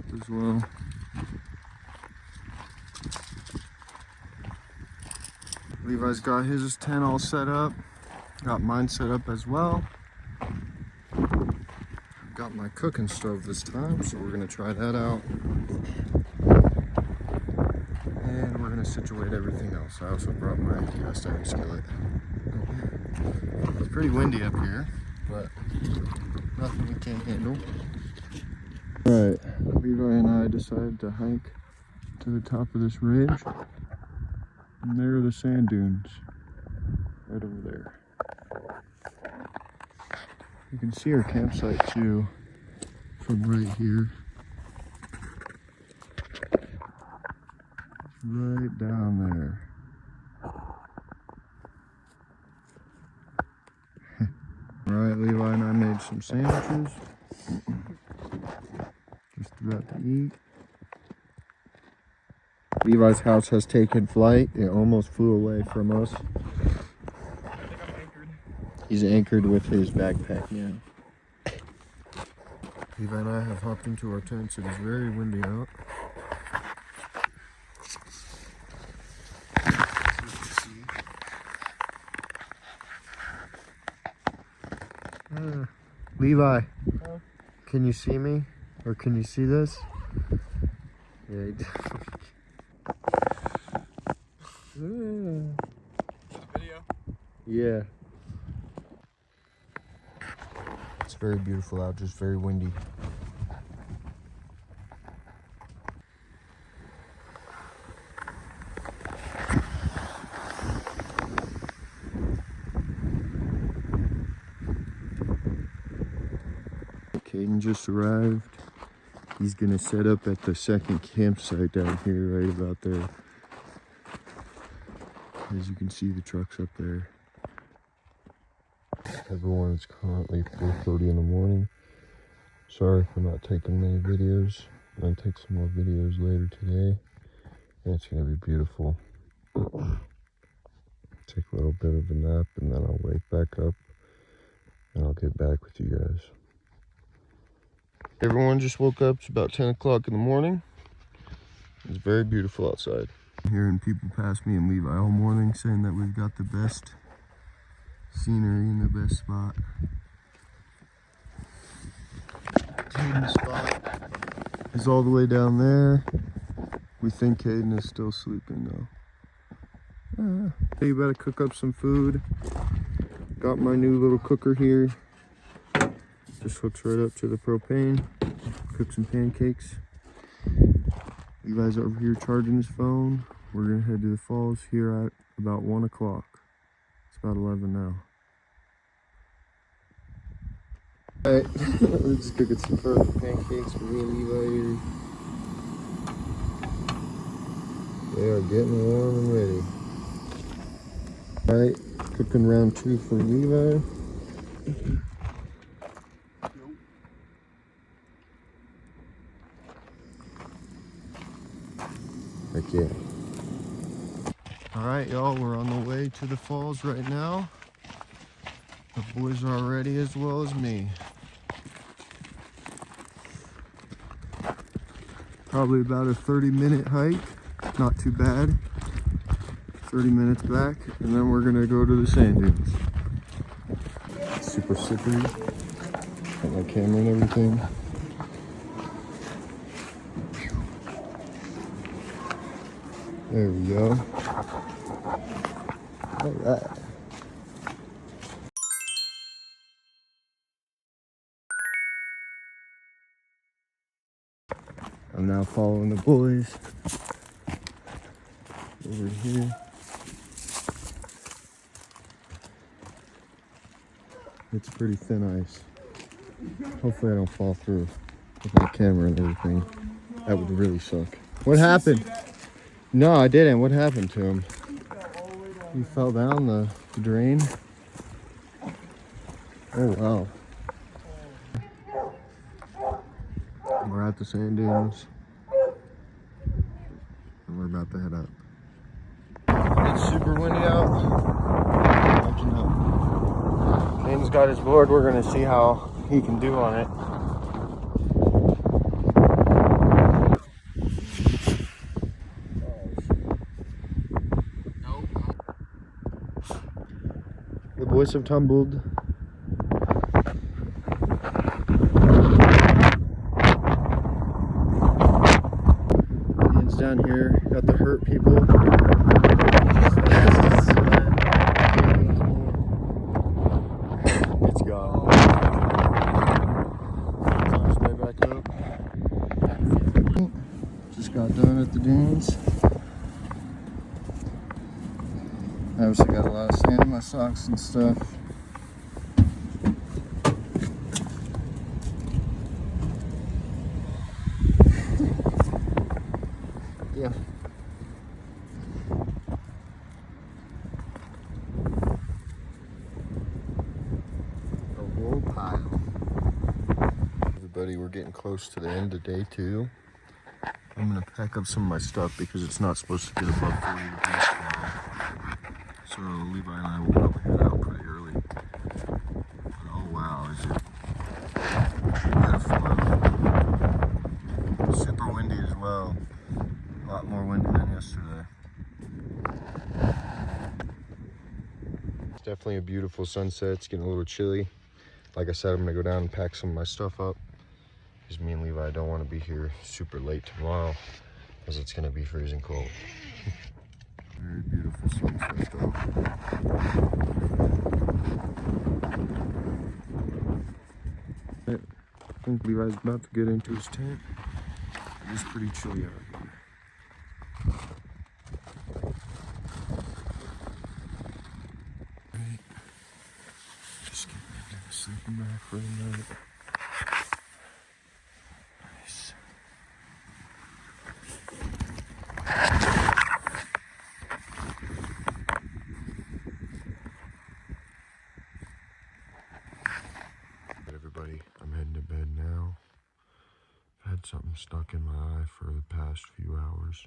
up as well. Levi's got his tent all set up. Got mine set up as well. Got my cooking stove this time, so we're gonna try that out. And we're gonna situate everything else. I also brought my cast iron skillet. It's pretty windy up here, but nothing we can't handle. Alright, Levi and I decided to hike to the top of this ridge. And there are the sand dunes, right over there. You can see our campsite too, from right here. Right down there. Alright, Levi and I made some sandwiches. Just about to eat. Levi's house has taken flight. It almost flew away from us. I think I'm anchored. He's anchored with his backpack now. Levi and I have hopped into our tents. It is very windy out. Levi, can you see me? Or can you see this? Yeah, he did. Video? Yeah. It's very beautiful out, just very windy. Caden just arrived. He's gonna set up at the second campsite down here, right about there. As you can see, the truck's up there. Everyone, it's currently 4:30 in the morning. Sorry for not taking many videos. I'm gonna take some more videos later today. And it's gonna be beautiful. Take a little bit of a nap and then I'll wake back up and I'll get back with you guys. Everyone just woke up. It's about 10 o'clock in the morning. It's very beautiful outside. I'm hearing people pass me and Levi all morning saying that we've got the best scenery and the best spot. Caden's spot is all the way down there. We think Caden is still sleeping though. You better cook up some food. Got my new little cooker here. Just hooks right up to the propane. Cook some pancakes. Levi's over here charging his phone. We're gonna head to the falls here at about 1 o'clock. It's about 11 now. Alright, we're just cooking some perfect pancakes for me and Levi here. They are getting warm and ready. Alright, cooking round 2 for Levi. Heck yeah. Alright, y'all, we're on the way to the falls right now. The boys are ready as well as me. Probably about a 30-minute hike. Not too bad. 30 minutes back, and then we're gonna go to the sand dunes. Super slippery. Got my camera and everything. There we go. All right. I'm now following the boys over here. It's pretty thin ice. Hopefully I don't fall through with my camera and everything. That would really suck. What happened? No, I didn't. What happened to him? He fell down the drain. Oh, wow. We're at the sand dunes. And we're about to head up. It's super windy out. Imagine how. Caden's got his board. We're going to see how he can do on it. boys have tumbled. Ian's down here. Got the hurt people. It's gone. It's on its way back up. Just got done at the dunes. I obviously got a lot of sand in my socks and stuff. Yeah. A wool pile. Everybody, we're getting close to the end of day 2. I'm gonna pack up some of my stuff because it's not supposed to get above 40 degrees tomorrow. So Levi and I will probably head out pretty early. But oh wow, is it beautiful out. Super windy as well. A lot more windy than yesterday. It's definitely a beautiful sunset. It's getting a little chilly. Like I said, I'm gonna go down and pack some of my stuff up. Because me and Levi don't want to be here super late tomorrow. Because it's gonna be freezing cold. Very beautiful sunset though. I think Levi's about to get into his tent. It is pretty chilly out here. Right. Just getting into the sleeping bag for the night. Nice. Everybody, I'm heading to bed now. I've had something stuck in my eye for the past few hours.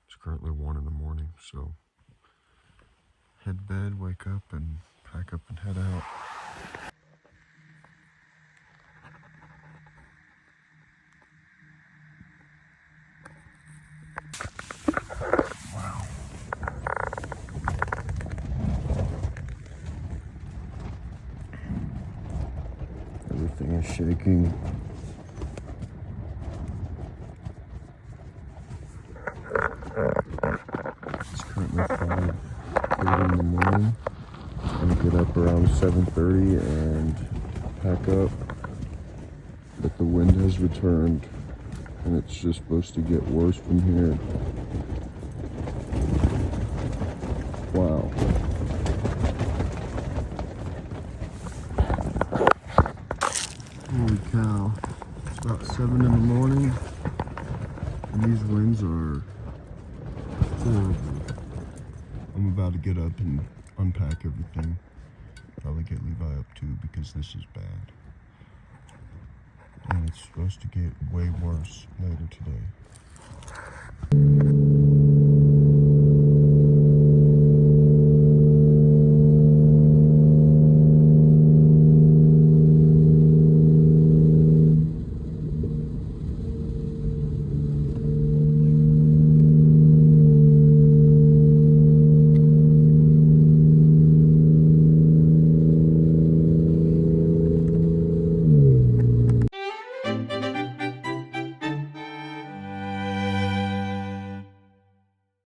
It's currently 1 in the morning, so head to bed, wake up, and pack up and head out. Wow. Everything is shaking. It's currently 5:30 in the morning. I'm gonna get up around 7:30 and pack up. But the wind has returned and it's just supposed to get worse from here. Wow. Holy cow. It's about 7 in the morning and these winds are horrible. I'm about to get up and unpack everything. Probably get Levi up too because this is bad. And it's supposed to get way worse later.